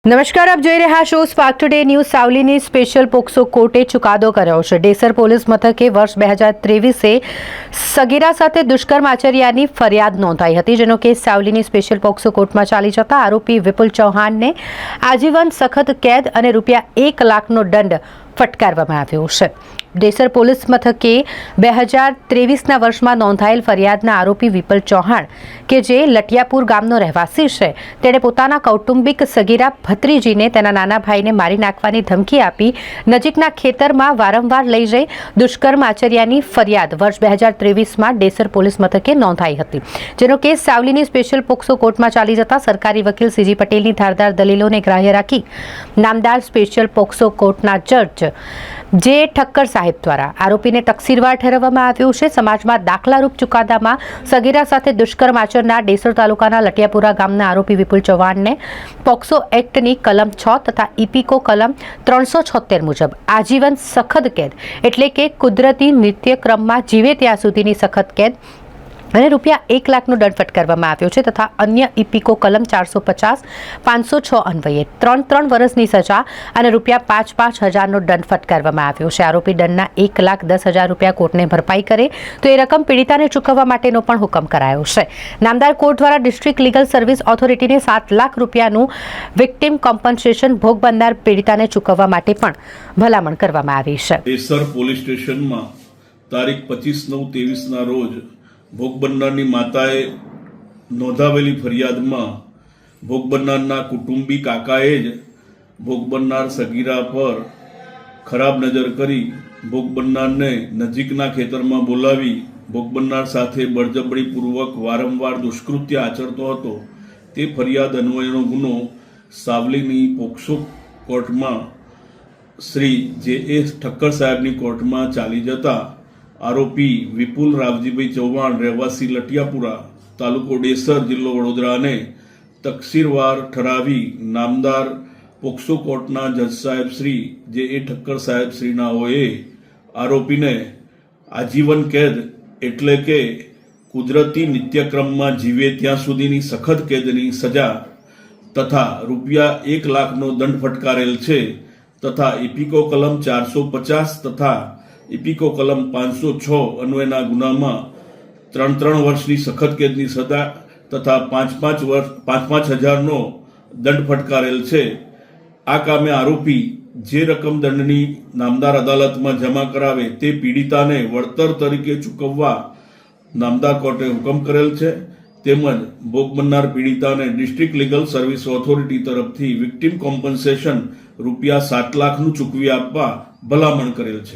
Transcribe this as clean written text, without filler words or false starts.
નમસ્કાર, આપ જોઈ રહ્યા છો સ્પાર્ક ટુડે ન્યૂઝ. સાવલીની સ્પેશિયલ પોક્સો કોર્ટે ચુકાદો કર્યો છે. ડેસર પોલીસ મથકે વર્ષ 2023 સગીરા સાથે દુષ્કર્મ આચર્યાની ફરિયાદ નોંધાઈ હતી, જેનો કેસ સાવલીની સ્પેશિયલ પોક્સો કોર્ટમાં ચાલી જતા આરોપી વિપુલ ચૌહાણને આજીવન સખત કેદ અને ₹1 લાખનો દંડ ફટકારવામાં આવ્યો છે. ડેસર પોલીસ મથકે 2023ના વર્ષમાં નોંધાયેલ ફરિયાદના આરોપી વિપુલ ચૌહાણ, કે જે લટિયાપુર ગામનો રહેવાસી છે, તેણે પોતાના કૌટુંબિક સગીરા ભત્રીજીને તેના નાના ભાઈને મારી નાખવાની ધમકી આપી નજીકના ખેતરમાં વારંવાર લઈ જઈ દુષ્કર્મ આચર્યાની ફરિયાદ વર્ષ 2023માં ડેસર પોલીસ મથકે નોંધાઈ હતી, જેનો કેસ સાવલીની સ્પેશિયલ પોક્સો કોર્ટમાં ચાલી જતા સરકારી વકીલ સીજી પટેલની ધારદાર દલીલોને ગ્રાહ્ય રાખી નામદાર સ્પેશિયલ પોક્સો કોર્ટના જજ જે ઠક્કર સાહેબ દ્વારા આરોપીને તકસીરવાર ઠેરવવામાં આવ્યું છે. સમાજમાં દાખલારૂપ ચુકાદામાં સગીરા સાથે દુષ્કર્મ આચરનાર ડેસર તાલુકાના લટિયાપુરા ગામના આરોપી વિપુલ ચૌહાણને પોક્સો એક્ટની કલમ 6 તથા ઇપીકો કલમ 376 મુજબ આજીવન સખત કેદ એટલે કે કુદરતી નિત્યક્રમમાં જીવે ત્યાં સુધીની સખત કેદ અને ₹1 લાખનો દંડ ફટકારવામાં આવ્યો છે તથા અન્ય ઇપીકો કલમ 450, 506 અન્વયે 3 વર્ષની સજા અને ₹5,000નો દંડ ફટકારવામાં આવ્યો છે. આરોપી દંડના ₹1,10,000 કોર્ટને ભરપાઈ કરે તો એ રકમ પીડિતાને ચૂકવવા માટેનો પણ હુકમ કરાયો છે. નામદાર કોર્ટ દ્વારા ડિસ્ટ્રિક્ટ લીગલ સર્વિસ ઓથોરિટીને ₹7 લાખનું વિક્ટિમ કોમ્પન્સેશન ભોગ બનનાર પીડિતાને ચૂકવવા માટે પણ ભલામણ કરવામાં આવી છે. ડેસર પોલીસ સ્ટેશનમાં તારીખ 25/9/23ના રોજ ભોગ બનનારની માતાએ નોંધાવેલી ફરિયાદમાં ભોગ બનનારના કુટુંબી કાકાએ જ ભોગ બનનાર સગીરા પર ખરાબ નજર કરી ભોગ બનનારને નજીકના ખેતરમાં બોલાવી ભોગ બનનાર સાથે બળજબરીપૂર્વક વારંવાર દુષ્કૃત્ય આચરતો હતો. તે ફરિયાદ અન્વયનો ગુનો સાવલીની પોક્સો કોર્ટમાં શ્રી જે ઠક્કર સાહેબની કોર્ટમાં ચાલી જતા આરોપી વિપુલ રાવજીભાઈ ચૌહાણ, રહેવાસી લટિયાપુરા, તાલુકો ડેસર, જિલ્લો વડોદરાને તકસીરવાર ઠરાવી નામદાર પોક્સો કોર્ટના જજ સાહેબ શ્રી જે ઠક્કર સાહેબ શ્રીનાઓએ આરોપીને આજીવન કેદ એટલે કે કુદરતી નિત્યક્રમમાં જીવે ત્યાં સુધીની સખત કેદની સજા તથા ₹1 લાખનો દંડ ફટકારેલ છે તથા ઇપીકો કલમ 450 તથા ઇપીકો કલમ 506 અન્વયના ગુનામાં 3 વર્ષની સખત કેદની સજા તથા ₹5,000નો દંડ ફટકારેલ છે. આ કામે આરોપી જે રકમ દંડની નામદાર અદાલતમાં જમા કરાવે તે પીડિતાને વળતર તરીકે ચૂકવવા નામદાર કોર્ટે હુકમ કરેલ છે. તેમજ ભોગ બનનાર પીડિતાને ડિસ્ટ્રિક્ટ લીગલ સર્વિસ ઓથોરિટી તરફથી વિક્ટિમ કોમ્પન્સેશન ₹7 લાખનું ચૂકવી આપવા ભલામણ કરેલ છે.